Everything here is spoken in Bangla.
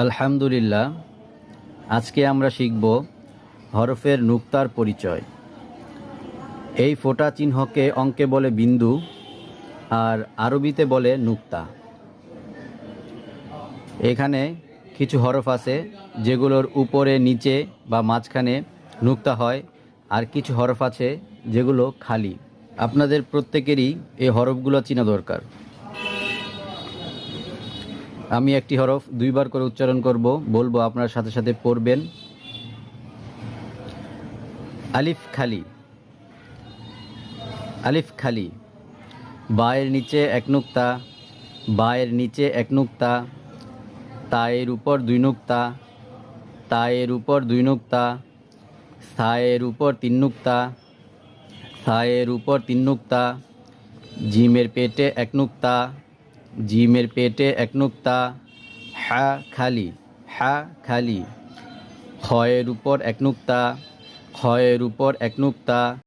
আলহামদুলিল্লাহ। আজকে আমরা শিখব হরফের নুক্তার পরিচয়। এই ফোঁটা চিহ্নকে অঙ্কে বলে বিন্দু, আর আরবিতে বলে নুক্তা। এখানে কিছু হরফ আছে যেগুলোর উপরে, নিচে বা মাঝখানে নুক্তা হয়, আর কিছু হরফ আছে যেগুলো খালি। আপনাদের প্রত্যেকেরই এই হরফগুলো চেনা দরকার। আমি একটি হরফ দুইবার করে উচ্চারণ করব, বলবো, আপনার সাথে সাথে পড়বেন। আলিফ খালি, আলিফ খালি। বায়ের নিচে এক নুক্তা, বায়ের নিচে এক নুক্তা। তায়ের উপর দুই নুক্তা, তায়ের উপর দুই নুক্তা। সায়ের উপর তিন নুক্তা, সায়ের উপর তিন নুক্তা। জিমের পেটে এক নুক্তা, জিমের পেটে এক নুক্তা। হা খালি, হা খালি। খয়ের উপর এক নুক্তা, খয়ের উপর এক নুক্তা।